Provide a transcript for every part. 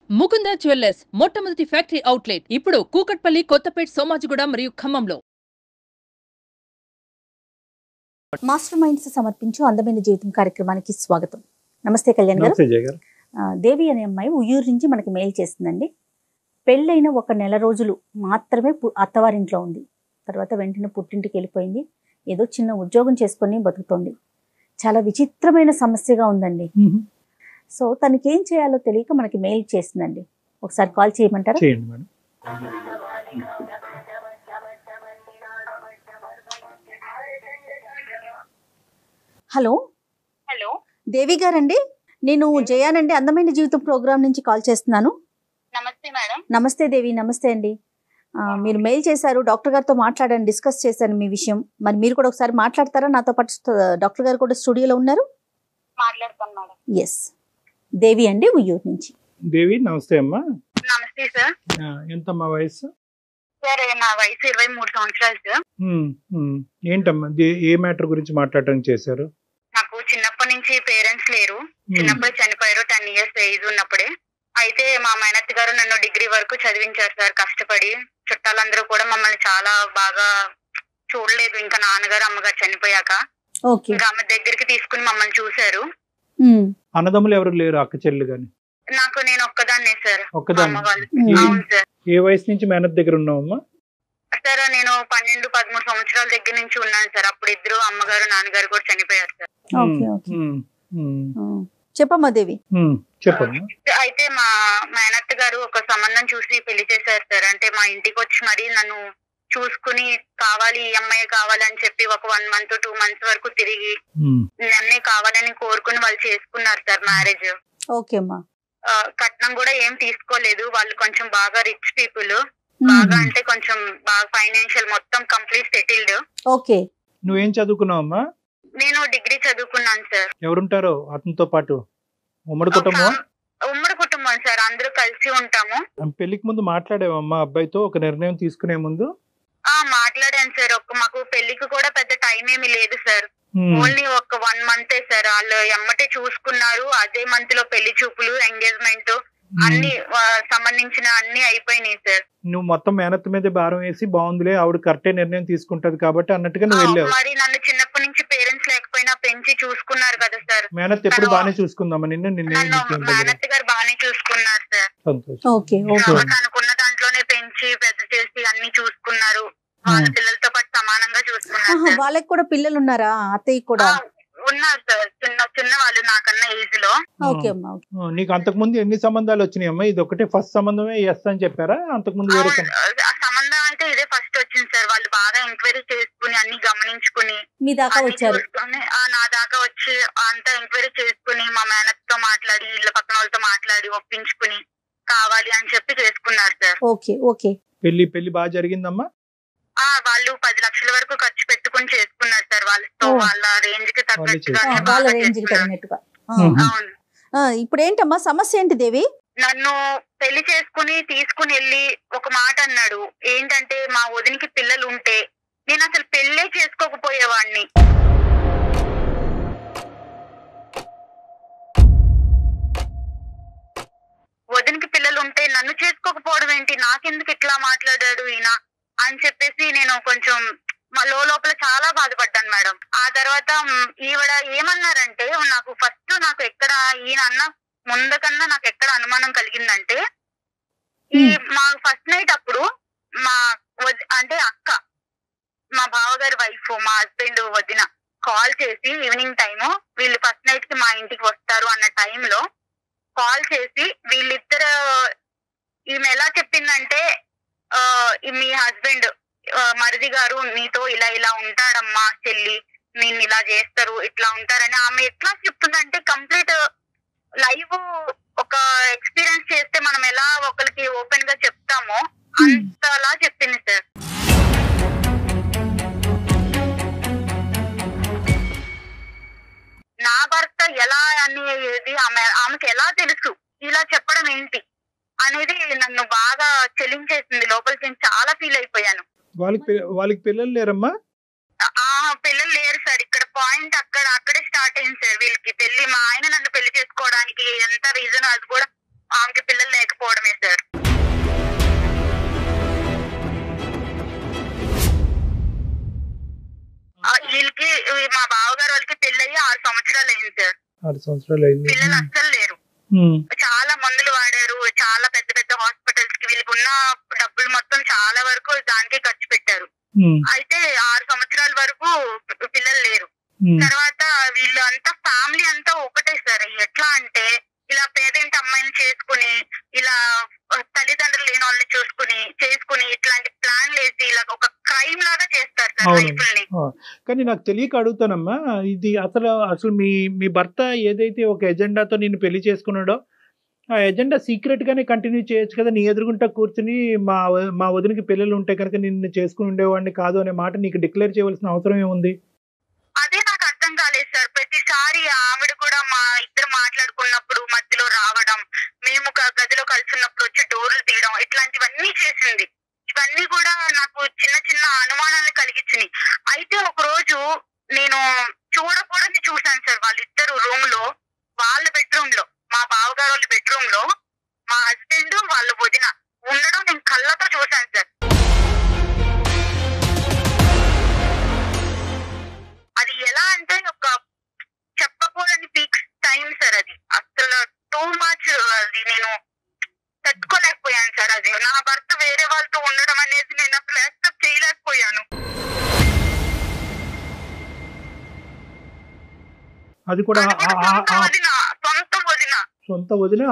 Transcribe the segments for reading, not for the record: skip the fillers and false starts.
Mukunda jewellers మొట్టమొదటి factory outlet ఇప్పుడు కూకట్పల్లి, కొత్తపేట్, సోమాజిగూడ మరియు ఖమ్మంలో. మాస్టర్ మైండ్స్ సమర్పించు అందమైన జీవితం కార్యక్రమానికి స్వాగతం. నమస్తే కళ్యాణ్ గారు. దేవి అనే అమ్మాయి ఉయ్యూరు నుంచి మనకి మెయిల్ చేస్తుందండి. పెళ్ళైన 1 నెల రోజులు మాత్రమే అత్తవారింట్లో ఉంది. తర్వాత వెంటనే పుట్టింటికి వెళ్ళిపోయింది. ఏదో చిన్న ఉద్యోగం చేసుకొని బతుకుతోంది. చాలా విచిత్రమైన సమస్యగా ఉందండి. సో తనకి ఏం చేయాలో తెలియక మనకి మెయిల్ చేస్తుందండి. ఒకసారి కాల్ చేయమంటారా? చేయండి మేడం. హలో హలో, దేవి గారండి, నేను జయానండి, అందమైన జీవితం ప్రోగ్రామ్ నుంచి కాల్ చేస్తున్నాను. నమస్తే మేడం. నమస్తే దేవి. నమస్తే అండి. మీరు మెయిల్ చేశారు, డాక్టర్ గారితో మాట్లాడాను, డిస్కస్ చేశాను మీ విషయం. మరి మీరు కూడా ఒకసారి మాట్లాడతారా? నాతో పాటు డాక్టర్ గారు కూడా స్టూడియోలో ఉన్నారు. మాట్లాడతాను మేడం. ఎస్, దేవి అండి, ఉయ్యూరు నుంచి. దేవి నమస్తే అమ్మా. నమస్తే సార్. ఎంతమ్మా వయసు? సార్ నా వయసు 23 సంవత్సరాలు సార్. ఏంటమ్మా ఏ మ్యాటర్ గురించి మాట్లాడడానికి చేశారు? నాకు చిన్నప్పటి నుంచి పేరెంట్స్ లేరు. చిన్నప్పుడు చనిపోయారు. 10 ఇయర్స్ ఏజ్ ఉన్నప్పుడే. అయితే మా మేనత్త గారు నన్ను డిగ్రీ వరకు చదివించారు సార్ కష్టపడి. చుట్టాలందరూ కూడా మమ్మల్ని చాలా బాగా చూడలేదు. ఇంకా నాన్నగారు అమ్మగారు చనిపోయాక ఇంకా ఆమె దగ్గరికి తీసుకుని మమ్మల్ని చూశారు. అన్నదమ్ములు ఎవరు లేరు? అక్క చెల్లి గాని? నాకు నేను ఒక్కదాన్నే సార్. ఒక్కదాన్ని? అవును సార్. ఏ వయసు నుంచి మేనత్ దగ్గర ఉన్నావమ్మా? సార్ నేను 12-13 సంవత్సరాల దగ్గర నుంచి ఉన్నాను సార్. అప్పుడు ఇద్దరు అమ్మగారు నాన్నగారు కూడా చనిపోయారు సార్. చెప్పమ్మా దేవి. చెప్పమ్మా. అయితే మా మేనత్త గారు ఒక సంబంధం చూసి పెళ్లి చేశారు సార్. అంటే మా ఇంటికి వచ్చి మరి నన్ను చూసుకుని కావాలి, ఈ అమ్మాయి కావాలని చెప్పి ఒక 1 మంత్ 2 మంత్స్ వరకు తిరిగి నన్నే కావాలని కోరుకుని వాళ్ళు చేసుకున్నారు సార్ మ్యారేజ్. ఓకే అమ్మా. కట్నం కూడా ఏం తీసుకోలేదు. వాళ్ళు కొంచెం బాగా రిచ్ పీపుల్. బాగా అంటే కొంచెం బాగా ఫైనాన్షియల్ మొత్తం కంప్లీట్ సెటిల్డ్. ఓకే. నువ్వేం చదువుకున్నావమ్మా? నేను డిగ్రీ చదువుకున్నాను సార్. ఎవరుంటారో అతనితో పాటు? ఉమ్మడి కుటుంబం? ఉమ్మడి కుటుంబం సార్, అందరూ కలిసి ఉంటాము. పెళ్లికి ముందు మాట్లాడేవమ్మా అబ్బాయితో ఒక నిర్ణయం తీసుకునే ముందు? మాట్లాడాను సార్. మాకు పెళ్లికి కూడా పెద్ద టైం ఏమీ లేదు సార్. ఓన్లీ ఒక 1 మంతే సార్. వాళ్ళు ఎమ్మటే చూసుకున్నారు. అదే మంత్ లో పెళ్లి చూపులు, ఎంగేజ్మెంట్ అన్ని సంబంధించిన అన్ని అయిపోయినాయి సార్. నువ్వు మొత్తం మేనత్త మీద భారం వేసి బాగుందిలే ఆవిడ కరెక్టే నిర్ణయం తీసుకుంటది కాబట్టి అన్నట్టుగా నువ్వు వెళ్ళావు. మరి నన్ను చిన్నప్పటి నుంచి పేరెంట్స్ లేకపోయినా పెంచి చూసుకున్నారు కదా సార్. మేనత్ ఎప్పుడు బాగానే చూసుకుందామా నిన్ను? మేనత్ గారు బాగానే చూసుకున్నారు సార్. అనుకున్న దాంట్లోనే పెంచి పెద్ద చేసి అన్ని చూసుకున్నారు. వాళ్ళ పిల్లలతో పాటు సమానంగా చూసుకున్నారు. వాళ్ళకి కూడా పిల్లలు ఉన్నారా? అత్తయ్య కూడా ఉన్నారు సార్. చిన్న వాళ్ళు నాకన్నా ఏజ్ లో. నీకు అంతకు ముందు ఎన్ని సంబంధాలు వచ్చినాయి అమ్మా? ఇది ఒకటే ఫస్ట్ సంబంధమే ఎస్ అని చెప్పారా? అంతకు ముందు వేరే సంబంధం అయితే ఇదే ఫస్ట్ వచ్చింది సార్. వాళ్ళు బాగా ఎంక్వైరీ చేసుకుని అన్ని గమనించుకుని మీ దాకా వచ్చారు. నా దాకా వచ్చి అంతా ఎంక్వైరీ చేసుకుని మా మేనత్తో మాట్లాడి ఇళ్ళ పక్కన వాళ్ళతో మాట్లాడి ఒప్పించుకుని కావాలి అని చెప్పి చేసుకున్నారు సార్. Okay okay. పెళ్లి బాగా జరిగిందమ్మా? వాళ్ళు 10 లక్షల వరకు ఖర్చు పెట్టుకుని చేసుకున్నారు సార్. వాళ్ళతో వాళ్ళ రేంజ్ కి తగ్గట్టుగా. ఇప్పుడు ఏంటమ్మా సమస్య ఏంటి దేవి? నన్ను పెళ్లి చేసుకుని తీసుకుని వెళ్ళి ఒక మాట అన్నాడు. ఏంటంటే మా వదినికి పిల్లలు ఉంటే నేను అసలు పెళ్ళే చేసుకోకపోయేవాడిని. వదినికి పిల్లలు ఉంటే నన్ను చేసుకోకపోవడం ఏంటి, నాకెందుకు ఇట్లా మాట్లాడాడు ఈయన అని చెప్పేసి నేను కొంచెం లోపల చాలా బాధపడ్డాను మేడం. ఆ తర్వాత ఈవిడ ఏమన్నారంటే, నాకు ఎక్కడ ఈయన అన్న ముందు కన్నా నాకు ఎక్కడ అనుమానం కలిగిందంటే, మా ఫస్ట్ నైట్ అప్పుడు అంటే అక్క, మా బావగారి వైఫ్, మా హస్బెండ్ వదిన కాల్ చేసి ఈవినింగ్ టైము వీళ్ళు ఫస్ట్ నైట్ కి మా ఇంటికి వస్తారు అన్న టైంలో కాల్ చేసి వీళ్ళిద్దరు, ఈమె ఎలా చెప్పిందంటే, మీ హస్బెండ్ మరిది గారు నీతో ఇలా ఇలా ఉంటాడమ్మా చెల్లి, నేను ఇలా చేస్తారు ఇట్లా ఉంటారని ఆమె ఎట్లా చెప్తుందంటే, కంప్లీట్ లైవ్ ఒక ఎక్స్పీరియన్స్ చేస్తే మనం ఎలా ఒకరికి ఓపెన్ గా చెప్తామో అంతలా చెప్పింది సార్. నా భర్త ఎలా అనేది ఆమెకి ఎలా తెలుసు, ఇలా చెప్పడం ఏంటి అనేది నన్ను బాగా చెలించేసింది. లోపలికి చాలా ఫీల్ అయిపోయాను. వాళ్ళకి పిల్లలు లేరమ్మా? పిల్లలు లేరు సార్. ఇక్కడ పాయింట్ అక్కడే స్టార్ట్ అయింది సార్. వీళ్ళకి పెళ్లి, మా ఆయన నన్ను పెళ్లి చేసుకోవడానికి ఎంత రీజన్ అది కూడా ఆమెకి పిల్లలు లేకపోవడం. 6 సంవత్సరాలు అయింది సార్. 6 సంవత్సరాలు అయింది. పిల్లలు అస్సలు లేరు. చాలా మందులు వాడారు, చాలా పెద్ద పెద్ద హాస్పిటల్స్ కి వీళ్ళకి ఉన్న డబ్బులు మొత్తం చాలా వరకు దానికే ఖర్చు పెట్టారు. అయితే 6 సంవత్సరాల వరకు పిల్లలు లేరు. తర్వాత వీళ్ళు అంతా ఫ్యామిలీ అంతా ఒకటే సార్. ఎట్లా అంటే ఇలా పేదింటి అమ్మాయిని చేసుకుని, ఇలా తల్లిదండ్రులు లేని వాళ్ళని చేసుకుని ఇట్లాంటి ప్లాన్లు వేసి ఇలా ఒక క్రైమ్ లాగా చేస్తారు సార్ లైఫ్ని. కానీ నాకు తెలియక అడుగుతానమ్మా, ఇది అసలు మీ భర్త ఏదైతే ఒక ఎజెండాతో నిన్ను పెళ్లి చేసుకున్నాడో ఆ ఎజెండా సీక్రెట్ గానే కంటిన్యూ చేయొచ్చు కదా. నీ ఎదురుగుంటా కూర్చుని మా వదినకి పిల్లలు ఉంటే కనుక నిన్ను చేసుకుని ఉండేవాడిని కాదు అనే మాట నీకు డిక్లేర్ చేయవలసిన అవసరం ఏముంది? అదే నాకు అర్థం కాలేదు సార్. ప్రతిసారి ఆవిడ కూడా మా ఇద్దరు మాట్లాడుకున్నప్పుడు మధ్యలో రావడం, మేము గదిలో కలిసినప్పుడు వచ్చి డోర్లు తీయడం, ఇట్లాంటివన్నీ చేసింది. ఇవన్నీ కూడా నాకు చిన్న చిన్న అనుమానాలు కలిగించినాయి. అయితే ఒక రోజు నేను చూడకూడని చూశాను సార్. వాళ్ళిద్దరు రూమ్ లో, వాళ్ళ బెడ్రూమ్ లో, మా బావగారు వాళ్ళ బెడ్రూమ్ లో మా హస్బెండ్ వాళ్ళ వదిన ఉండడం నేను కళ్ళతో చూశాను సార్. అది ఎలా అంటే ఒక చెప్పకూడని పీక్ టైం సార్. అది అసలు టూ మచ్. అది నేను తట్టుకోలేకపోయాను సార్. అది నా భర్త వేరే వాళ్ళతో ఉండడం అనేది నేను అసలు యాక్సెప్ట్ చేయలేకపోయాను. అది కూడా సొంత వదిన.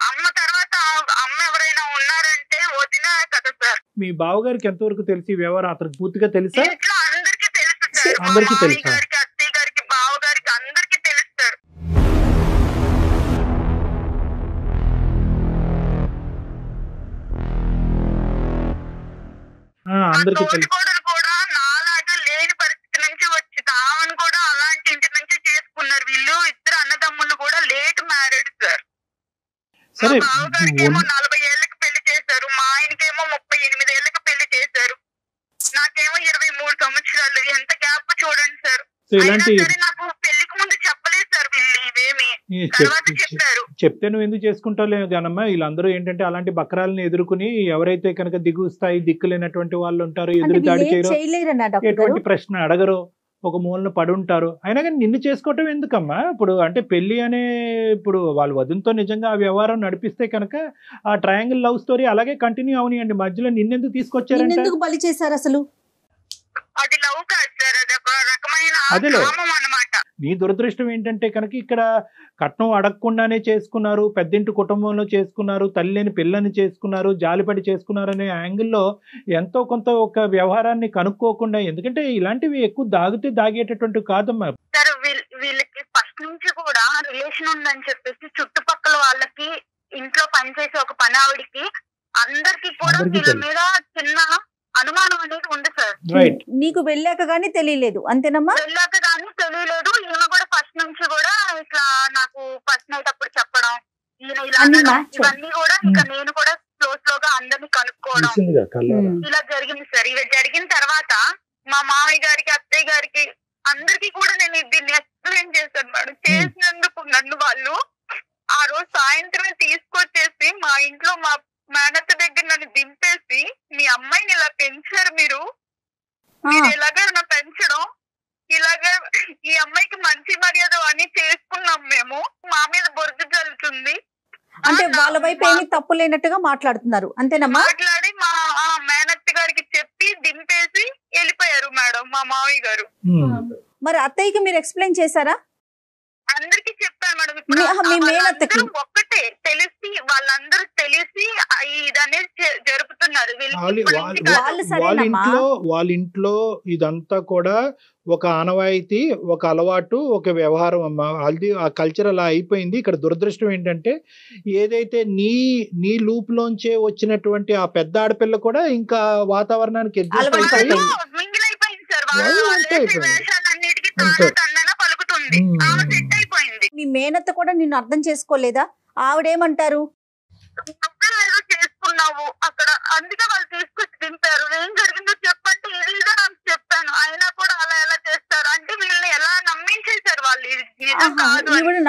అమ్మ తర్వాత అమ్మ ఎవరైనా ఉన్నారంటే వదిన కదా సార్. మీ బావగారికి ఎంతవరకు తెలిసి వ్యవహారం అతనికి పూర్తిగా తెలుసా? ఇంట్లో అందరికీ తెలుసు సార్. అందరికీ తెలుసా? గారికి, అత్తయ్య గారికి, బావ గారికి అందరికీ తెలుసు సార్. అందరికీ తెలుసు. కూడా నాలాగా లేని పరిస్థితి నుంచి వచ్చి తామని కూడా అలాంటి ఇంటి నుంచి చేసుకున్నారు. వీళ్ళు ఇద్దరు అన్నదమ్ములు కూడా లేట్ మ్యారేడ్ సార్. సరే, బావగారికేమో 40 ఏళ్ళకి పెళ్లి చేశారు, మా ఆయనకేమో 38 ఏళ్ళకి పెళ్లి చేశారు, నాకేమో 23 సంవత్సరాలు. ఎంత గ్యాప్ చూడండి సార్. ఇలాంటి నాకు పెళ్లికి ముందు చెప్పలేదు సార్ వీళ్ళు ఇవేమి, తర్వాత చెప్పారు. చెప్తే నువ్వు ఎందుకు చేసుకుంటావు కానమ్మా. వీళ్ళందరూ ఏంటంటే అలాంటి బక్రాలను ఎదుర్కొని ఎవరైతే కనుక దిగు స్థాయి దిక్కులేనటువంటి వాళ్ళు ఉంటారో, ఎదురు దాడి చేయరు, ఎటువంటి ప్రశ్న అడగరు, ఒక మూలన పడి ఉంటారు. అయినా కానీ నిన్ను చేసుకోవటం ఎందుకమ్మా? ఇప్పుడు అంటే పెళ్లి అనే ఇప్పుడు వాళ్ళ వదినతో నిజంగా ఆ వ్యవహారం నడిపిస్తే కనుక ఆ ట్రయాంగిల్ లవ్ స్టోరీ అలాగే కంటిన్యూ అవనియండి. మధ్యలో నిన్నెందుకు తీసుకొచ్చారంటే ఎందుకు బలి చేశారు అసలు? అది లవ్ కాదు సార్, అది ఒక రకమైన కామం అన్నమాట. నీ దురదృష్టం ఏంటంటే కనుక ఇక్కడ కట్నం అడగకుండానే చేసుకున్నారు, పెద్దింటి కుటుంబంలో చేసుకున్నారు, తల్లి లేని పిల్లని చేసుకున్నారు, జాలిపడి చేసుకున్నారు అనే యాంగిల్లో ఎంతో కొంత ఒక వ్యవహారాన్ని కనుక్కోకుండా, ఎందుకంటే ఇలాంటివి ఎక్కువ దాగేటటువంటి కాదమ్మా. సార్ వీళ్ళకి ఫస్ట్ నుంచి కూడా రిలేషన్ ఉందని చెప్పేసి చుట్టుపక్కల వాళ్ళకి, ఇంట్లో పనిచేసే ఒక పని ఆవిడికి, అందరికి కూడా వీళ్ళ మీద చిన్న అనుమానం అనేది ఉంది సార్. నీకు వెళ్ళాక గానీ తెలియలేదు అంతేనమ్మా? వెళ్ళాక గానీ తెలియలేదు. ఈయన కూడా ఫస్ట్ నుంచి కూడా ఇట్లా నాకు ఫస్ట్ నైట్ అప్పుడు చెప్పడం, ఈయన ఇలా ఇవన్నీ కూడా ఇక నేను కూడా స్లోగా అందరినీ కనుక్కోవడం ఇలా జరిగింది సార్. ఇవి జరిగిన తర్వాత మా మామయ్య గారికి, అత్తయ్య గారికి అందరికి కూడా నేను దీన్ని ఎక్స్ప్లెయిన్ చేశాను మేడం. చేసినందుకు నన్ను వాళ్ళు ఆ రోజు సాయంత్రమే తీసుకొచ్చేసి మా ఇంట్లో మా మేనత్త దగ్గర నన్ను దింపేసి, మీ అమ్మాయిని ఇలా పెంచారు మీరు ఇలాగే పెంచడం, ఇలాగే ఈ అమ్మాయికి మంచి మర్యాద అని చేసుకున్నాం మేము, మా మీద బొరుగు జల్లుతుంది అంటే వాళ్ళ వైపు ఏమీ తప్పు లేనట్టుగా మాట్లాడుతున్నారు అంతేనమ్మా? మాట్లాడి మా మేనత్త గారికి చెప్పి దింపేసి వెళ్ళిపోయారు మేడం మా మావయ్య గారు. మరి అత్తయ్యకి మీరు ఎక్స్ప్లెయిన్ చేశారా? అందరికి చెప్పాను మేడం. మీ మేనత్తకి ఒక్కటే తెలిసి, వాళ్ళందరూ తెలిసి ఇదనేది జరుపుతున్నారు. వాళ్ళ ఇంట్లో ఇదంతా కూడా ఒక ఆనవాయితీ, ఒక అలవాటు, ఒక వ్యవహారం అమ్మా. అది ఆ కల్చర్ అలా అయిపోయింది. ఇక్కడ దురదృష్టం ఏంటంటే ఏదైతే నీ లూప్ లోంచే వచ్చినటువంటి ఆ పెద్ద ఆడపిల్ల కూడా ఇంకా వాతావరణానికి మీ మేనత్త కూడా నిన్ను అర్థం చేసుకోలేదా? ఆవిడేమంటారు? చేసుకున్నావు అక్కడ, అందుకే వాళ్ళు తీసుకొచ్చి దింపారు. ఏం జరిగిందో చెప్పంటే ఇది నాకు చెప్పాను. అయినా కూడా అలా ఎలా చేస్తారు అంటే వీళ్ళని ఎలా నమ్మించేశారు వాళ్ళు.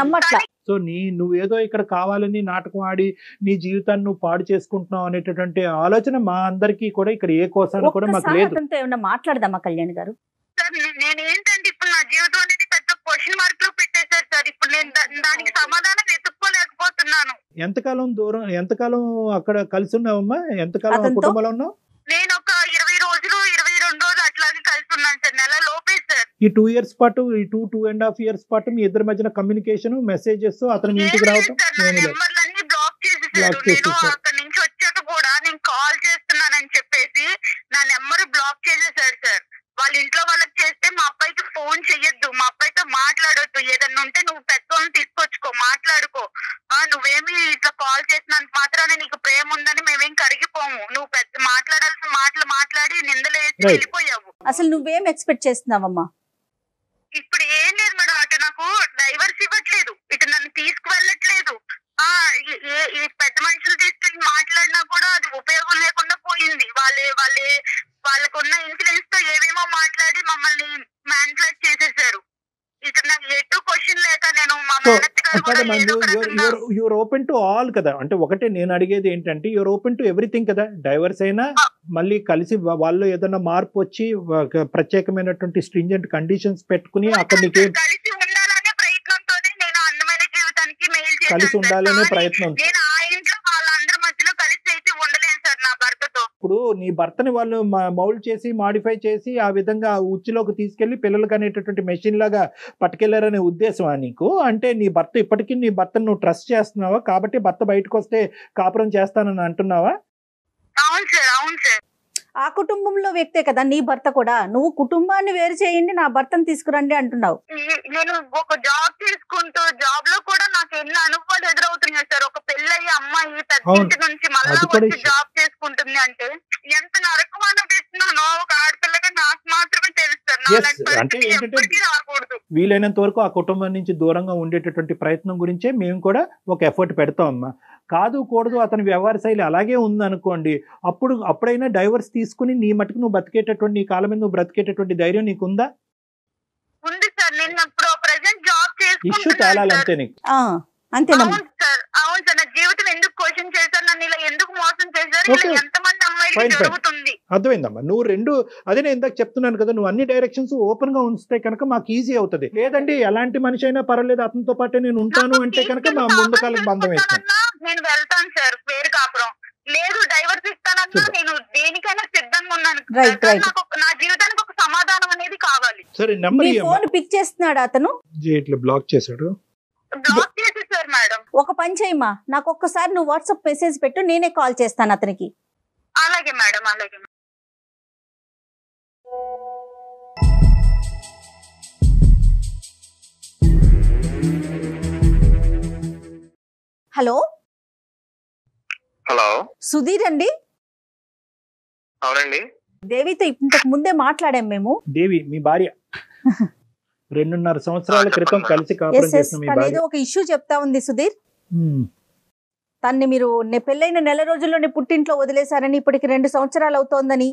నమ్మట్లా. సో నువ్వేదో ఇక్కడ కావాలని నాటకం ఆడి నీ జీవితాన్ని నువ్వు పాడు చేసుకుంటున్నావు అనేటటువంటి ఆలోచన మా అందరికీ కూడా ఇక్కడ ఏ కోసాన్ని కూడా మాకు లేదు. ఏమన్నా మాట్లాడదామా కళ్యాణ్ గారు? సార్ నేను ఏంటంటే ఇప్పుడు నా జీవితం అనేది క్వశ్చన్ మార్క్ లో పెట్టేశారు సార్. ఇప్పుడు నేను దానికి సమాధానం వెతుక్కోలేకపోతున్నాను. ఎంతకాలం అక్కడ కలిసి ఉన్నావమ్మా? ఎంతకాలం కుటుంబంలో ఉన్నావు? నేను ఒక 20 రోజులు 22 రోజులు అట్లాగే కలిసి ఉన్నాను సార్. నెల లోపే సార్. ఈ 2 years పాటు, ఈ 2.5 years పాటు మీ ఇద్దరి మధ్యన కమ్యూనికేషన్, మెసేజెస్, అతను మీ ఇంటికి రావటం నెంబర్లన్నీ బ్లాక్ చేసేసారు. నేను అక్కడ నుంచి వచ్చాక కూడా నేను కాల్ చేస్తున్నానని చెప్పేసి నా నెంబర్ బ్లాక్ చేసేసారు సార్. వాళ్ళ ఇంట్లో వాళ్ళకి చేస్తే మా అబ్బాయికి ఫోన్ చెయ్యొద్దు, మా అబ్బాయితో మాట్లాడొద్దు, ఏదన్నా ఉంటే నువ్వు పెద్దోళ్ళని తీసుకొచ్చుకో, మాట్లాడుకో, నువ్వేమి ఇట్లా కాల్ చేసినంత మాత్రాన్ని నీకు ప్రేమ ఉందని మేమేం కరిగిపోము, నువ్వు పెద్ద మాట్లాడాల్సిన మాటలు మాట్లాడి నిందలేసి వెళ్ళిపోయావు. అసలు నువ్వేం ఎక్స్పెక్ట్ చేస్తున్నావమ్మా? ఇప్పుడు ఏం లేదు మేడం, అటు నాకు డైవర్స్ ఇవ్వట్లేదు, ఇటు నన్ను తీసుకువెళ్ళట్లేదు. ఈ పెద్ద మనుషులు తీసుకెళ్ళి మాట్లాడినా కూడా అది ఉపయోగం లేకుండా పోయింది. వాళ్ళకున్న ఇన్ఫ్లుయెన్స్ తో ఏమేమో మాట్లాడి మమ్మల్ని మ్యానిపులేట్ చేసేసారు. ఇక్కడ నాకు ఎటు క్వశ్చన్ లేక నేను మా యూర్ ఓపెన్ టు ఆల్ కదా. అంటే ఒకటే నేను అడిగేది ఏంటంటే, యూర్ ఓపెన్ టు ఎవ్రీథింగ్ కదా. డైవర్స్ అయినా మళ్ళీ కలిసి వాళ్ళు ఏదైనా మార్పు వచ్చి ప్రత్యేకమైనటువంటి స్ట్రింజెంట్ కండిషన్స్ పెట్టుకుని అక్కడ నీకు కలిసి ఉండాలనే ప్రయత్నంతోనే నేను అందమైన జీవితానికి మెయిల్ చేశాను. కలిసి ఉండాలనే ప్రయత్నం. నేను ఆ ఇంట్లో వాళ్ళందరి మధ్యలో కలిసి అయితే ఉండలేను సార్ నా భర్తతో. ఇప్పుడు నీ భర్తని వాళ్ళు మౌల్డ్ చేసి, మాడిఫై చేసి, ఆ విధంగా ఉచ్చులోకి తీసుకెళ్లి పిల్లలకి అనేటటువంటి మెషిన్ లాగా పట్టుకెళ్లారనే ఉద్దేశమా నీకు? అంటే నీ భర్త ఇప్పటికీ నీ భర్తను నువ్వు ట్రస్ట్ చేస్తున్నావా? కాబట్టి భర్త బయటకు వస్తే కాపురం చేస్తానని అంటున్నావా? అవును సార్, అవును సార్. ఆ కుటుంబంలో వ్యక్తే కదా నీ భర్త కూడా. నువ్వు కుటుంబాన్ని వేరు చేయండి, నా భర్తను తీసుకురండి అంటున్నావు. నేను ఒక జాబ్ చేసుకుంటూ జాబ్ లో కూడా నాకు ఎన్ని అనుభవాలు ఎదురవుతున్నాయి సార్. ఒక పెళ్ళయ్యి అమ్మాయి పెద్ద నుంచి మళ్ళీ వచ్చి జాబ్ చేసుకుంటుంది అంటే ఎంత నరకం అనిపిస్తున్నానో ఒక ఆడపిల్లగా నాకు మాత్రమే తెలుస్తారు. అంటే వీలైనంత వరకు ఆ కుటుంబం నుంచి దూరంగా ఉండేటటువంటి ప్రయత్నం గురించే మేము కూడా ఒక ఎఫర్ట్ పెడతాం అమ్మా. కాదు కూడదు అతని వ్యవహార శైలి అలాగే ఉందనుకోండి, అప్పుడైనా డైవర్స్ తీసుకుని నీ మటుకు నువ్వు బతికేటటువంటి, నీ కాలం మీద నువ్వు బ్రతికేటటువంటి ధైర్యం నీకుందా? ఉంది సార్. నేను ఇప్పుడు ప్రెజెంట్ జాబ్ చేసుకుంటున్నాను. ఇష్యూ తేలాలంతే నీకు. అంతేనమ్మా. అవును సార్. నా జీవితం ఎందుకు క్వశ్చన్ చేశారు, నన్ను ఇలా ఎందుకు మోసం చేశారు, ఎంతమంది అమ్మాయిలు జరుగుతుంది. అర్థమైందమ్మా. నువ్వు రెండు అదే నేను ఇందాక చెప్తున్నాను కదా, నువ్వు అన్ని డైరెక్షన్స్ ఓపెన్ గా ఉంచితే కనుక మాకు ఈజీ అవుతుంది. లేదండి ఎలాంటి మనిషి అయినా పర్వాలేదు అతనితో పాటే నేను ఉంటాను అంటే కనుక మా ముందు కాలం బంధం వేస్తాను. నేను వెళ్తాను సార్ వేరు కాపురం. లేదు డైవర్స్ ఇస్తానన్నా నేను దేనికైనా సిద్ధంగా ఉన్నాను. నా జీవితానికి ఒక సమాధానం అనేది కావాలి. సరే నెంబర్ ఫోన్ పిక్ చేస్తున్నాడు అతను, ఇట్లా బ్లాక్ చేశాడు. బ్లాక్ చేసేసారు మేడం. ఒక పని చేయమ్మా, నాకు ఒక్కసారి నువ్వు వాట్సాప్ మెసేజ్ పెట్టు, నేనే కాల్ చేస్తాను అతనికి. అలాగే మేడం, అలాగే. హలో హలో, సుధీర్ అండి? అవునండి. దేవితో ఇంతకు ముందే మాట్లాడాం మేము. దేవి మీ భార్య 2.5 సంవత్సరాల క్రితం కలిసి కాపురం చేసిన మీ భార్య. ఏదో ఒక ఇష్యూ చెప్తా ఉంది సుధీర్. తన్ని మీరు పెళ్ళైన నెల రోజుల్లోనే పుట్టింట్లో వదిలేశారని, ఇప్పటికి 2 సంవత్సరాలు అవుతోందని,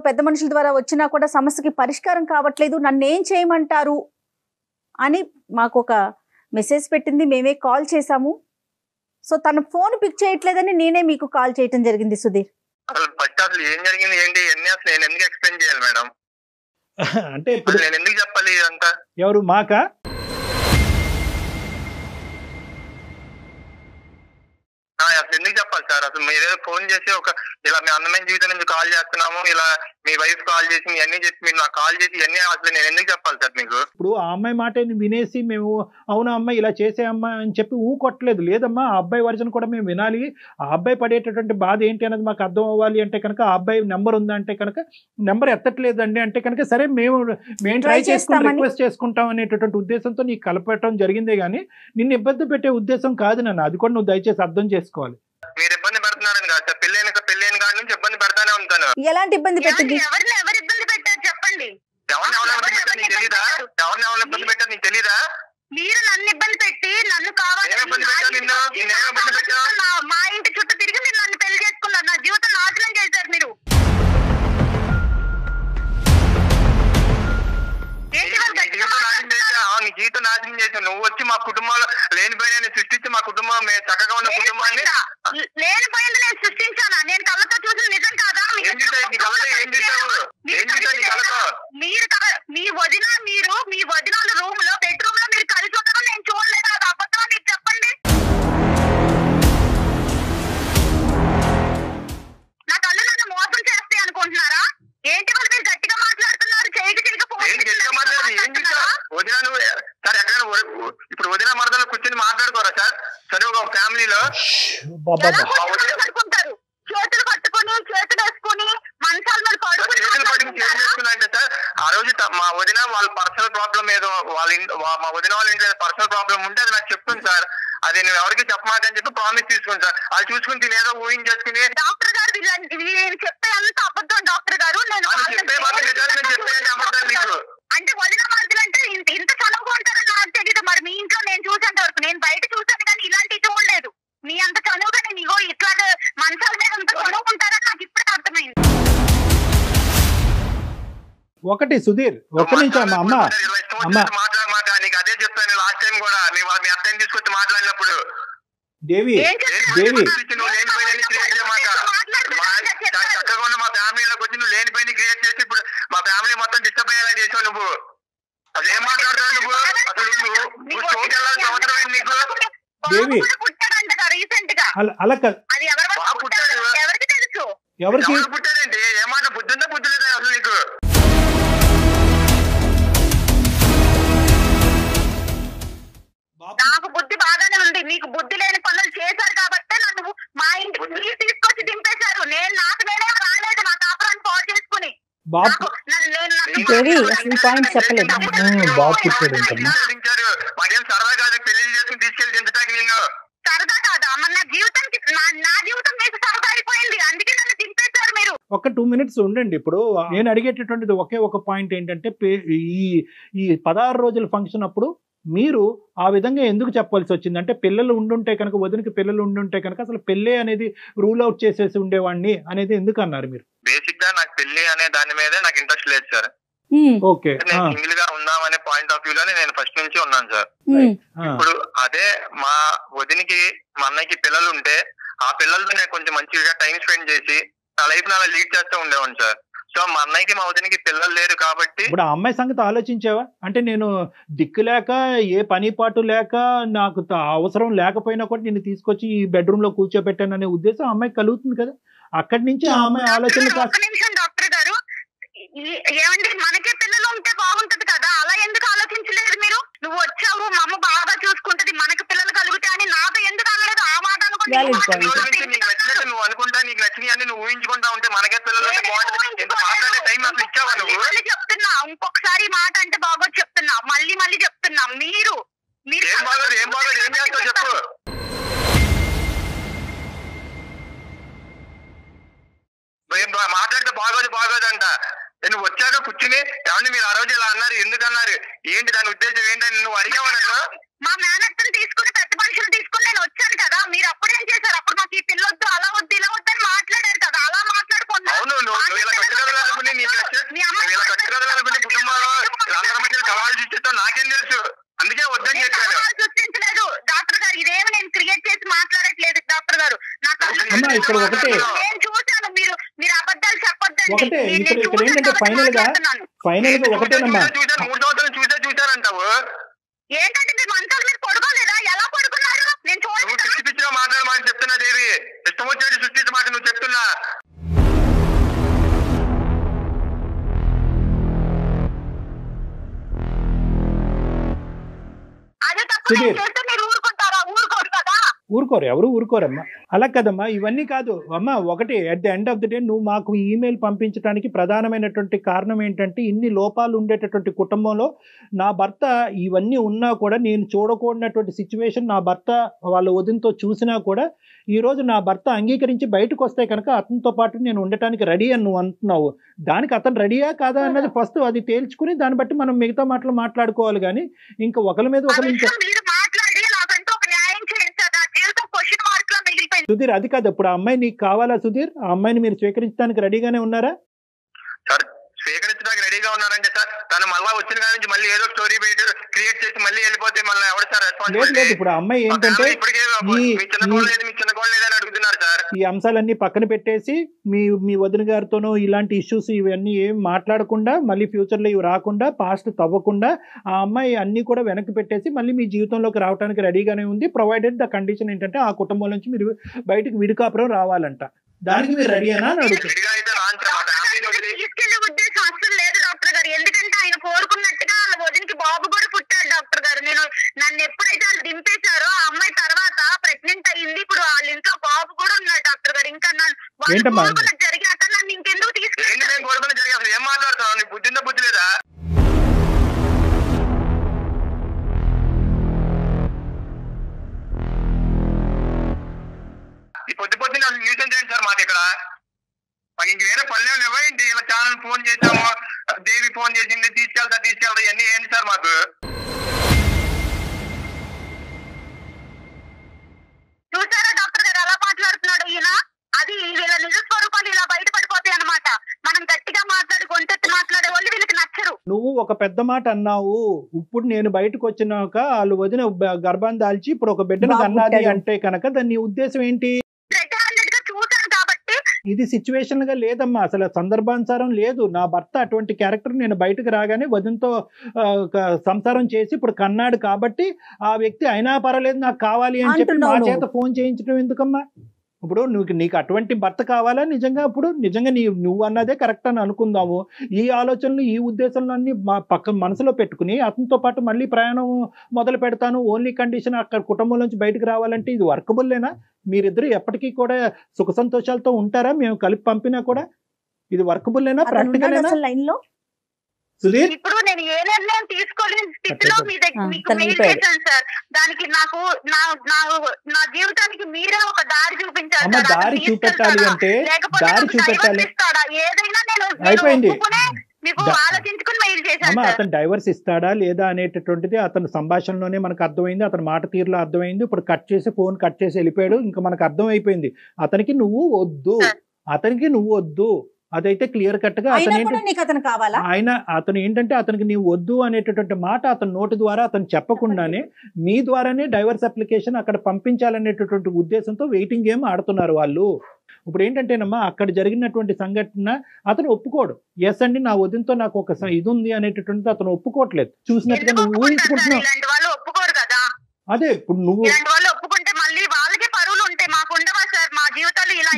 పెద్ద మనుషుల ద్వారా వచ్చినా కూడా సమస్యకి పరిష్కారం కావట్లేదు, నన్ను ఏం చేయమంటారు అని మాకు ఒక మెసేజ్ పెట్టింది. మేమే కాల్ చేశాము. సో తన ఫోన్ పిక్ చేయట్లేదని నేనే మీకు కాల్ చేయటం జరిగింది సుధీర్. అసలు ఏం జరిగింది ఏంటి అసలు నేను ఎందుకు ఎక్స్ప్లెయిన్ చేయాలి మేడం? అంటే ఇప్పుడు నేను ఎందుకు చెప్పాలి ఇదంతా? ఎవరు మాకా? అసలు ఎందుకు చెప్పాలి సార్? అసలు మీరేదో ఫోన్ చేసి ఒక ఇలా మీ అందమైన జీవితం నుంచి కాల్ చేస్తున్నాము, ఇలా మీ వైఫ్ కాల్ చేసి మీ అన్ని చేసి మీరు నాకు కాల్ చేసి ఇవన్నీ అసలు నేను ఎందుకు చెప్పాలి సార్ మీకు? ఇప్పుడు ఆ అమ్మాయి మాట వినేసి మేము అవునా అమ్మాయి ఇలా చేసే అమ్మాయి అని చెప్పి కొట్టలేదు. లేదమ్మా, ఆ అబ్బాయి వర్జన్ కూడా మేము వినాలి. ఆ అబ్బాయి పడేటటువంటి బాధ ఏంటి అనేది మాకు అర్థం అవ్వాలి అంటే కనుక, ఆ అబ్బాయి నెంబర్ ఉందా అంటే కనుక నెంబర్ ఎత్తట్లేదండి అంటే కనుక సరే మేము ట్రై చేసుకుంటాం, రిక్వెస్ట్ చేసుకుంటాం అనేటటువంటి ఉద్దేశంతో నీకు కలపటం జరిగిందే కానీ నిన్ను ఇబ్బంది పెట్టే ఉద్దేశం కాదు నన్ను. అది కూడా నువ్వు దయచేసి అర్థం చేసుకోవాలి. మీరు ఇబ్బంది పెడుతున్నారని కాదు సార్, పెళ్ళైన కాడి నుంచి ఇబ్బంది పెడతానే ఉంటాను. ఎలాంటి ఇబ్బంది పెట్టింది? ఎవరు ఇబ్బంది పెట్టారు చెప్పండి. ఎవరిని ఇబ్బంది పెట్టారు నీకు తెలీదా? ఎవరిని ఇబ్బంది పెట్టారు నీకు తెలీదా? మీరు నన్ను ఇబ్బంది పెట్టి నన్ను కావాలి మా ఇంటి చుట్టూ తిరిగి మీరు నన్ను పెళ్లి చేసుకున్నారు. నా జీవితం నాశనం చేశారు మీరు. నీ జీవితం నాశనం చేసావు. నువ్వు వచ్చి మా కుటుంబంలో లేనిపోయిన సృష్టించి మా కుటుంబం మేము చక్కగా ఉన్న కుటుంబాన్ని లేనిపోయింది నేను సృష్టించానా? నేను కళ్ళతో చూసిన నిజం కాదా? మీరు మీ వదిన మీ వదినాలు రూమ్ ఫ్యామిలీలో పడుకుంటారు, చేతులు పట్టుకుని చేతులు వేసుకుని మంచాల మీద చేతులు పట్టుకుని చేతులు వేసుకున్నారంటే సార్, ఆ రోజు మా వదిన వాళ్ళ పర్సనల్ ప్రాబ్లం ఏదో మా వదిన వాళ్ళ ఇంట్లో పర్సనల్ ప్రాబ్లం ఉంటే అది నాకు చెప్తుంది సార్. అది నువ్వు ఎవరికి చెప్పమాకని చెప్పి ప్రామిస్ తీసుకుని సార్. అది చూసుకుని తినేదో ఊహించేసుకుని డాక్టర్ గారు చెప్పే అంత అబద్ధం డాక్టర్ గారు. నేను చెప్పే అబద్ధాలు నీకు అంటే వదిన మనుషులు అంటే ఇంత చనువుగా ఉంటారని నాకు తెలియదు. మరి మీ ఇంట్లో నేను చూసేంత వరకు, నేను బయట చూసాను కానీ ఇలాంటివి చూడలేదు. మీ అంత చనువుగా నేను ఇగో ఇట్లా మంచాల మీద అంత చనువు ఉంటారని నాకు ఇప్పుడే అర్థమైంది. ఒకటి సుధీర్, ఒక్క నిమిషం అమ్మ మాట్లాడమాక, నీకు అదే చెప్పాను లాస్ట్ టైం కూడా. మీ అత్తని తీసుకొచ్చి మాట్లాడినప్పుడు దేవి నువ్వు లేనిపోయిన క్రియేట్ చేయమాక. చక్కగా ఉన్న మా ఫ్యామిలీలోకి వచ్చి నువ్వు లేనిపోయిన క్రియేట్ చేసి ఇప్పుడు మా ఫ్యామిలీ మొత్తం డిస్టర్బ్ అయ్యేలా చేసావు నువ్వు. అసలు ఏం మాట్లాడుతావు నువ్వు? అసలు నువ్వు షోకి వెళ్ళాల్సిన అవసరం ఏంటి నీకు? దేవి రీసెంట్ గా అలా అది ఎవరికి తెలుసు? ఎవరికి పుట్టాడంటే ఏ మాట బుద్ధి ఉందా బుద్ధి లేదా అసలు నీకు? నాకు బుద్ధి బాగానే ఉంది, నీకు బుద్ధి లేని పనులు చేశారు కాబట్టి నన్ను మా ఇంటికి తీసుకొచ్చి దింపేశారు. నాకు నేనే రాలేదు నా కాపురాన్ని పాడు చేసుకుని. మాకేం సరదా కాదు పెళ్లి చేసుకుని తీసుకెళ్ళి దించడానికి నిన్ను. సరదా కాదా? మరి నా జీవితం మీకు సరదా అయిపోయింది, అందుకే నన్ను దింపేశారు మీరు. ఒక 2 minutes ఉండండి. ఇప్పుడు నేను అడిగేటటువంటిది ఒకే ఒక పాయింట్ ఏంటంటే, ఈ 16 రోజుల ఫంక్షన్ అప్పుడు మీరు ఆ విధంగా ఎందుకు చెప్పాల్సి వచ్చింది? అంటే పిల్లలు ఉండుంటే కనుక, వదినకి పిల్లలు ఉండుంటే కనుక అసలు పెళ్ళి అనేది రూల్ అవుట్ చేసేసి ఉండేవాడిని అనేది ఎందుకు అన్నారు మీరు? బేసిక్ గా నాకు పెళ్లి అనే దాని మీదే నాకు ఇంట్రెస్ట్ లేదు సార్. ఓకే, నేను సింగిల్ గా ఉందామనే పాయింట్ ఆఫ్ వ్యూ లోనే నేను ఫస్ట్ నుంచి ఉన్నాను సార్. ఇప్పుడు అదే మా వదినికి మా అన్నయ్యకి పిల్లలు ఉంటే ఆ పిల్లలతో నేను కొంచెం మంచిగా టైం స్పెండ్ చేసి నా లైఫ్ అలా లీడ్ చేస్తూ ఉండేవాడిని సార్. సో మా అన్నయ్యకి మా వదినికి పిల్లలు లేరు కాబట్టి. ఇప్పుడు ఆ అమ్మాయి సంగతి ఆలోచించావా? అంటే నేను దిక్కు లేక, ఏ పని పాటు లేక, నాకు అవసరం లేకపోయినా కూడా నేను తీసుకొచ్చి ఈ బెడ్రూమ్ లో కూర్చోబెట్టాను అనే ఉద్దేశం అమ్మాయికి కలుగుతుంది కదా. అక్కడి నుంచి ఆ అమ్మాయి ఆలోచన డాక్టర్ గారు ఏమండి, మనకే పిల్లలు ఉంటే బాగుంటది కదా, అలా ఎందుకు ఆలోచించలేదు మీరు? నువ్వు వచ్చావు, మా అమ్మ బాగా చూసుకుంటది, మనకి పిల్లలు కలుగుతాయి అని నాతో ఎందుకు అనలేదు? ఆ మాట అనుకుంటే నువ్వు అనుకుంటా, నీకు నచ్చినవి అన్ని నువ్వు ఊహించుకుంటా ఉంటే మనకే పిల్లలు చెప్తున్నా. ఇంకొకసారి మాట అంటే బాగోదు చెప్తున్నా, మళ్ళీ చెప్తున్నా. మీరు ఏం బాగోదు ఏం చేస్తావు చెప్పు. మాట్లాడితే బాగోదు అంట. నువ్వు వచ్చాక కూర్చుని ఏమంటే మీరు ఆ రోజు ఇలా అన్నారు, ఎందుకు అన్నారు, ఏంటి దాని ఉద్దేశం ఏంటని నువ్వు అడిగావు నన్ను. మా మేనత్తను తీసుకుని పెద్ద మనుషులు తీసుకుని నేను వచ్చాను కదా, మీరు అప్పుడేం చేశారు? అప్పుడు మాకు ఈ పిల్లొద్దు, అలా వద్దు, ఇలా వద్దు అని మాట్లాడారు కదా, అలా మాట్లాడుకున్నా. అవును, నువ్వు ఇలా కట్టుకదలనుకుని కుటుంబంలో అందరి మధ్య సవాళ్ళు సృష్టిస్తావు, నాకేం తెలుసు, అందుకే వద్దని చెప్పాను. సృష్టించలేదు డాక్టర్ గారు, ఇదేమి నేను క్రియేట్ చేసి మాట్లాడట్లేదు డాక్టర్ గారు. నాకు నేను చూశాను, మీరు అబద్ధాలు చెప్పొద్దండి. చూసానంటావు ఏంటంటే మీరు మంచాల మీద పడుకోలేదా? ఎలా పడుకున్నారు? నేను చూడండి పిచ్చిగా మాట్లాడమని చెప్తున్నా దేవి, ఇష్టం వచ్చేది సృష్టించమాట నువ్వు చెప్తున్నా. అదే తప్పు చేస్తే మీరు ఊరుకుంటారా? ఊరుకోరు కదా. ఊరుకోరు, ఎవరు ఊరుకోరమ్మా. అలా కదమ్మా, ఇవన్నీ కాదు అమ్మా. ఒకటి, at the end of the day నువ్వు మాకు ఈమెయిల్ పంపించడానికి ప్రధానమైనటువంటి కారణం ఏంటంటే, ఇన్ని లోపాలు ఉండేటటువంటి కుటుంబంలో నా భర్త ఇవన్నీ ఉన్నా కూడా నేను చూడకూడనటువంటి సిచ్యువేషన్ నా భర్త వాళ్ళ వదినతో చూసినా కూడా ఈరోజు నా భర్త అంగీకరించి బయటకు వస్తే కనుక అతనితో పాటు నేను ఉండటానికి రెడీ అని నువ్వు అంటున్నావు. దానికి అతను రెడీయా కాదా అన్నది ఫస్ట్ అది తేల్చుకుని దాన్ని బట్టి మనం మిగతా మాటలు మాట్లాడుకోవాలి. కానీ ఇంకా ఒకరి మీద ఒకరు సుధీర్, అది కాదు. ఇప్పుడు ఆ అమ్మాయి నీకు కావాలా సుధీర్? ఆ అమ్మాయిని మీరు స్వీకరించడానికి రెడీగానే ఉన్నారా? సార్ స్వీకరించడానికి రెడీగా ఉన్నారంటే సార్, తను మళ్ళీ వచ్చిన కాడి నుంచి మళ్ళీ ఏదో స్టోరీ క్రియేట్ చేసి మళ్ళీ వెళ్ళిపోతే మళ్ళీ ఎవరు సార్ రెస్పాన్సిబిలిటీ? లేదు, ఇప్పుడు ఆ అమ్మాయి ఏంటంటే ఈ అంశాలన్నీ పక్కన పెట్టేసి మీ వదిన గారితోనూ ఇలాంటి ఇష్యూస్ ఇవన్నీ ఏం మాట్లాడకుండా, మళ్ళీ ఫ్యూచర్లో ఇవి రాకుండా, పాస్ట్ తవ్వకుండా ఆ అమ్మాయి అన్ని కూడా వెనక్కి పెట్టేసి మళ్ళీ మీ జీవితంలోకి రావడానికి రెడీగానే ఉంది. ప్రొవైడెడ్ ద కండిషన్ ఏంటంటే ఆ కుటుంబం నుంచి మీరు బయటకు విడికాపురం రావాలంట. దానికి మీరు రెడీనా అని అడుగుతారు. ఎందుకంటే ఆయన కోరుకున్నట్టుగా వాళ్ళ వదినికి బాబు కూడా పుట్టాడు. డాక్టర్ గారు. నన్ను ఎప్పుడైతే వాళ్ళు దింపేశారో ఆ అమ్మాయి తర్వాత ప్రెగ్నెంట్ అయ్యింది. ఇప్పుడు వాళ్ళ ఇంట్లో బాబు కూడా ఉన్నాడు డాక్టర్ గారు. ఇంకా జరిగాక నన్ను ఇంకెందుకు తీసుకెళ్ళి ఏం మాట్లాడుతున్నావు? నీకు బుద్ధి ఉందా బుద్ధి లేదా? పొద్దు పొద్దున్న న్యూసెన్స్ చేయండి సార్ మాది ఇక్కడ. మాకు ఇంక వేరే పల్లె ఇవ్వండి. ఇలా ఛానల్ ఫోన్ చేసాము, దేవి ఫోన్ చేసింది, తీసుకెళ్తా ఇవన్నీ ఏంటి సార్ మాకు? చూసారా డాక్టర్ గారు ఎలా మాట్లాడుతున్నాడు ఈయన? అది వీళ్ళ నిజ స్వరూపాలు ఇలా బయటపడిపోతాయి అన్నమాట. మనం గట్టిగా మాట్లాడి గొంతెత్తి మాట్లాడే వాళ్ళు వీళ్ళకి నచ్చరు. నువ్వు ఒక పెద్ద మాట అన్నావు. ఇప్పుడు నేను బయటకు వచ్చినాక వాళ్ళు వదిన గర్భాన్ని దాల్చి ఇప్పుడు ఒక బిడ్డను కన్నది అంటే కనుక దాని ఉద్దేశం ఏంటి? చూసాను కాబట్టి ఇది సిచ్యువేషన్ గా లేదమ్మా, అసలు సందర్భానుసారం లేదు. నా భర్త అటువంటి క్యారెక్టర్ నేను బయటకు రాగానే వదినతో సంసారం చేసి ఇప్పుడు కన్నాడు కాబట్టి ఆ వ్యక్తి అయినా పర్వాలేదు నాకు కావాలి అని చెప్పి మా చేత ఫోన్ చేయించడం ఎందుకమ్మా? ఇప్పుడు నీకు అటువంటి భర్త కావాలా? నిజంగా నువ్వు అన్నదే కరెక్ట్ అని అనుకుందాము. ఈ ఆలోచనలు ఈ ఉద్దేశాలు అన్ని మనసులో పెట్టుకుని అతనితో పాటు మళ్ళీ ప్రయాణం మొదలు పెడతాను, ఓన్లీ కండిషన్ అక్కడ కుటుంబం నుంచి బయటకు రావాలంటే ఇది వర్కబుల్లేనా? మీరిద్దరు ఎప్పటికీ కూడా సుఖ సంతోషాలతో ఉంటారా? మేము కలిపి పంపినా కూడా ఇది వర్కబుల్లేనా? ప్రాక్టికల్ లైన్లో సుధీర్ ఇప్పుడు నేను ఏ నిర్ణయం తీసుకోలేని స్థితిలో మీ దగ్గర మెయిల్ చేశాను సార్. దానికి నాకు నా జీవితానికి మీరే ఒక దారి చూపించాలి. దారి చూపెట్టాలి అంటే దారి చూపెట్టాలి. ఏదైనా నేను అయిపోయింది. మీకు ఆలోచించుకుని మెయిల్ చేశాను. అతను డైవర్స్ ఇస్తాడా లేదా అనేటటువంటిది అతని సంభాషణలోనే మనకు అర్థమైంది, అతని మాట తీరులో అర్థమైంది. ఇప్పుడు ఫోన్ కట్ చేసి వెళ్ళిపోయాడు. ఇంకా మనకు అర్థం అయిపోయింది అతనికి నువ్వు వద్దు. అదైతే క్లియర్ కట్ గా అతను ఏంటంటే అతనికి నీవు వద్దు అనేటటువంటి మాట అతని నోటి ద్వారా అతను చెప్పకుండానే మీ ద్వారానే డైవర్స్ అప్లికేషన్ అక్కడ పంపించాలనేటటువంటి ఉద్దేశంతో వెయిటింగ్ గేమ్ ఆడుతున్నారు వాళ్ళు. ఇప్పుడు ఏంటంటేనమ్మా అక్కడ జరిగినటువంటి సంఘటన అతను ఒప్పుకోడు. ఎస్ అండి నా వదినతో నాకు ఒక ఇది ఉంది అనేటటువంటిది అతను ఒప్పుకోవట్లేదు. చూసినట్టుగా నువ్వు ఊహించుకుంటున్నావు. అదే ఇప్పుడు నువ్వు ఒప్పుకుంటే మళ్ళీ వాళ్ళకే పరువులు ఉంటాయి, మాకు ఉండవా సార్? మా జీవితాలు ఇలా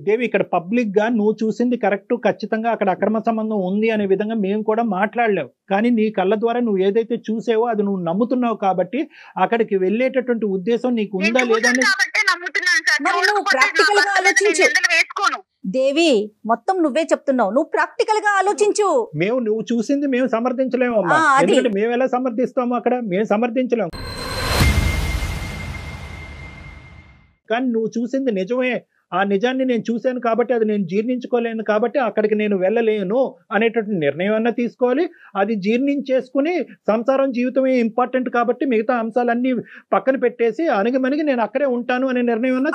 దేవి ఇక్కడ పబ్లిక్ గా నువ్వు చూసింది కరెక్ట్, ఖచ్చితంగా అక్కడ అక్రమ సంబంధం ఉంది అనే విధంగా మేము కూడా మాట్లాడలేవు. కానీ నీ కళ్ళ ద్వారా నువ్వు ఏదైతే చూసావో అది నువ్వు నమ్ముతున్నావు కాబట్టి అక్కడికి వెళ్ళేటటువంటి ఉద్దేశం నీకు ఉందా లేదా అని ప్రాక్టికల్ గా ఆలోచించు. దేవి మొత్తం నువ్వే చెప్తున్నావు, నువ్వు ప్రాక్టికల్ గా ఆలోచించు. నువ్వు చూసింది మేము సమర్థించలేము అమ్మా, ఎందుకంటే మేము ఎలా సమర్థిస్తాము? అక్కడ మేము సమర్థించలేము. కానీ నువ్వు చూసింది నిజమే, ఆ నిజాన్ని నేను చూశాను కాబట్టి అది నేను జీర్ణించుకోలేను కాబట్టి అక్కడికి నేను వెళ్ళలేను అనేటటువంటి నిర్ణయం అన్నా తీసుకోవాలి. అది జీర్ణించేసుకుని సంసారం జీవితమే ఇంపార్టెంట్ కాబట్టి మిగతా అంశాలన్నీ పక్కన పెట్టేసి అణిగిమణిగి నేను అక్కడే ఉంటాను అనే నిర్ణయం అన్నా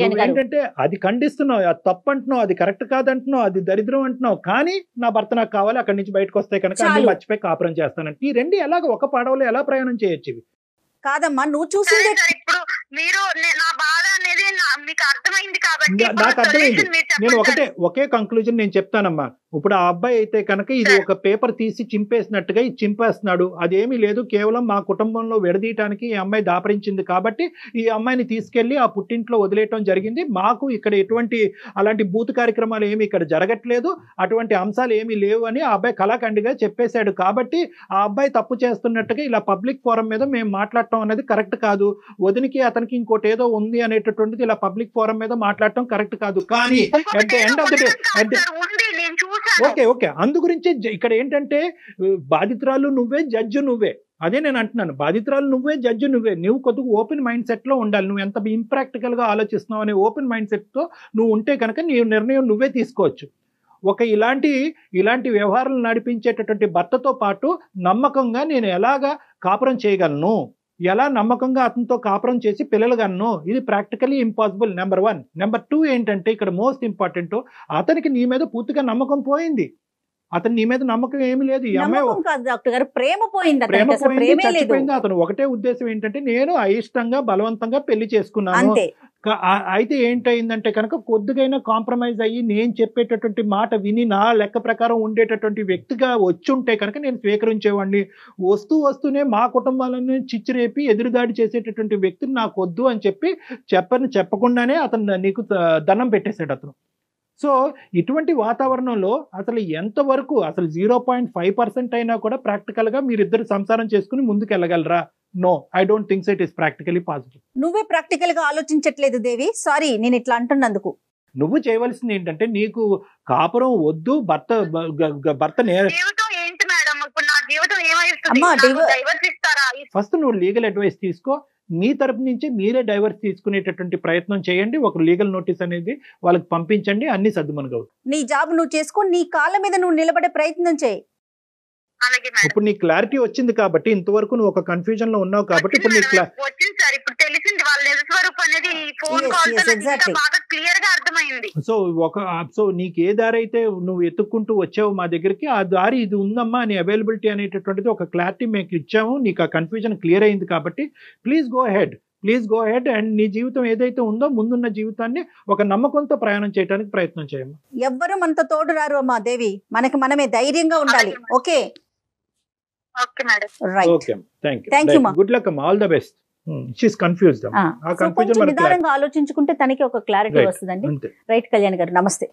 ఏంటంటే అది ఖండిస్తున్నావు, అది తప్పు అంటున్నావు, అది కరెక్ట్ కాదంటున్నావు, అది దరిద్రం అంటున్నావు. కానీ నా భర్త నాకు కావాలి, అక్కడి నుంచి బయటకు వస్తే కనుక అన్ని మర్చిపోయి కాపురం చేస్తానంటే ఈ రెండు ఎలాగ ఒక పడవలో ఎలా ప్రయాణం చేయొచ్చు? ఇవి కాదమ్మా నువ్వు చూసింది. ఇప్పుడు మీరు నా బాధ అనేది మీకు అర్థమైంది కాబట్టి నాకు అర్థమైంది. నేను ఒకే కంక్లూజన్ నేను చెప్తానమ్మా. ఇప్పుడు ఆ అబ్బాయి అయితే కనుక ఇది ఒక పేపర్ తీసి చింపేసినట్టుగా ఇది చింపేస్తున్నాడు. అదేమీ లేదు, కేవలం మా కుటుంబంలో విడదీయటానికి ఈ అమ్మాయి దాపరించింది కాబట్టి ఈ అమ్మాయిని తీసుకెళ్లి ఆ పుట్టింట్లో వదిలేయటం జరిగింది. మాకు ఇక్కడ ఎటువంటి అలాంటి బూత్ కార్యక్రమాలు ఏమి ఇక్కడ జరగట్లేదు, అటువంటి అంశాలు ఏమీ లేవు అని ఆ అబ్బాయి కళాఖండిగా చెప్పేశాడు. కాబట్టి ఆ అబ్బాయి తప్పు చేస్తున్నట్టుగా ఇలా పబ్లిక్ ఫోరం మీద మేము మాట్లాడటం అనేది కరెక్ట్ కాదు. వదినికి అతనికి ఇంకోటి ఏదో ఉంది అనేటటువంటిది ఇలా పబ్లిక్ ఫోరం మీద మాట్లాడటం కరెక్ట్ కాదు. కానీ at the end of the day okay అందు గురించి ఇక్కడ ఏంటంటే బాధితురాలు నువ్వే, జడ్జి నువ్వే. అదే నేను అంటున్నాను, బాధితురాలు నువ్వే, జడ్జి నువ్వే. నువ్వు కొద్దిగా ఓపెన్ మైండ్ సెట్ లో ఉండాలి. నువ్వు ఎంత ఇంప్రాక్టికల్ గా ఆలోచిస్తున్నావు అనే ఓపెన్ మైండ్ సెట్ తో నువ్వు ఉంటే కనుక నీ నిర్ణయం నువ్వే తీసుకోవచ్చు. ఇలాంటి వ్యవహారాలు నడిపించేటటువంటి భర్తతో పాటు నమ్మకంగా నేను ఎలాగా కాపురం చేయగలను, ఎలా నమ్మకంగా అతనితో కాపురం చేసి పిల్లలు కన్ను, ఇది ప్రాక్టికలీ ఇంపాసిబుల్. నెంబర్ 1. నెంబర్ 2 ఏంటంటే ఇక్కడ మోస్ట్ ఇంపార్టెంట్, అతనికి నీ మీద పూర్తిగా నమ్మకం పోయింది. అతను నీ మీద నమ్మకం ఏమి లేదు. ఈ అమ్మాయి ప్రేమ పోయింది, చచ్చిపోయింది. అతను ఒకటే ఉద్దేశం ఏంటంటే నేను అయిష్టంగా బలవంతంగా పెళ్లి చేసుకున్నాను. అయితే ఏంటయిందంటే కనుక కొద్దిగైనా కాంప్రమైజ్ అయ్యి నేను చెప్పేటటువంటి మాట విని నా లెక్క ప్రకారం ఉండేటటువంటి వ్యక్తిగా వచ్చుంటే కనుక నేను స్వీకరించేవాడిని. వస్తూనే మా కుటుంబాలను చిచ్చిరేపి ఎదురుదాడి చేసేటటువంటి వ్యక్తిని నాకు వద్దు అని చెప్పి చెప్పకుండానే అతను నీకు దండం పెట్టేశాడు. అతను సో ఇటువంటి వాతావరణంలో అసలు ఎంతవరకు అసలు 0.5% అయినా కూడా ప్రాక్టికల్ గా మీరిద్దరు సంసారం చేసుకుని ముందుకు వెళ్ళగలరా? No, I don't think it is practically possible. నువ్వే ప్రాక్టికల్ గా ఆలోచించట్లేదు దేవి. సారీ నేను ఇట్లా అంటున్నందుకు. నువ్వు చేయవలసింది ఏంటంటే, నీకు కాపురం వద్దు, భర్త జీవితం ఏంటి మేడం? ఇప్పుడు నా జీవితం అమ్మా, ఏమైతుంది? డైవర్స్ ఇస్తారా? ఫస్ట్ నువ్వు లీగల్ అడ్వైస్ తీసుకో. మీ తరపు నుంచి మీరే డైవర్స్ తీసుకునేటటువంటి ప్రయత్నం చేయండి. ఒక లీగల్ నోటీస్ అనేది వాళ్ళకి పంపించండి. అన్ని సర్దుమనుగవు. నీ జాబ్ నువ్వు చేసుకో, నీ కాళ్ళ మీద నువ్వు నిలబడే ప్రయత్నం చేయి. అలాగే మేడం. ఇప్పుడు నీ క్లారిటీ వచ్చింది కాబట్టి, ఇంతవరకు నువ్వు ఒక కన్ఫ్యూజన్ లో ఉన్నావు కాబట్టి ఇప్పుడు నీకు వచ్చింది సార్. ఇప్పుడు తెలిసింది వాళ్ళ నిజ స్వరూపం అనేది ఈ ఫోన్ కాల్ బాగా క్లియర్ గా అర్థమైంది. సో నీకు ఏ దారి అయితే నువ్వు ఎత్తుక్కుంటూ వచ్చావు మా దగ్గరికి, ఆ దారి ఇది ఉందమ్మా అని అవైలబిలిటీ అనేటటువంటిది ఒక క్లారిటీ మీకు ఇచ్చాము. నీకు ఆ కన్ఫ్యూజన్ క్లియర్ అయింది కాబట్టి ప్లీజ్ గో హెడ్ అండ్ నీ జీవితం ఏదైతే ఉందో ముందున్న జీవితాన్ని ఒక నమ్మకంతో ప్రయాణం చేయడానికి ప్రయత్నం చేయమ్మా. ఎవ్వరు మనతో తోడు రారు అమ్మా దేవి. మనకి మనమే ధైర్యంగా ఉండాలి. Okay madam. Right. Thank you. Good luck అమ్మా. All the best. She's confused. నిదానంగా ఆలోచించుకుంటే తనకి ఒక క్లారిటీ వస్తుందండి. రైట్ కళ్యాణ్ గారు, నమస్తే.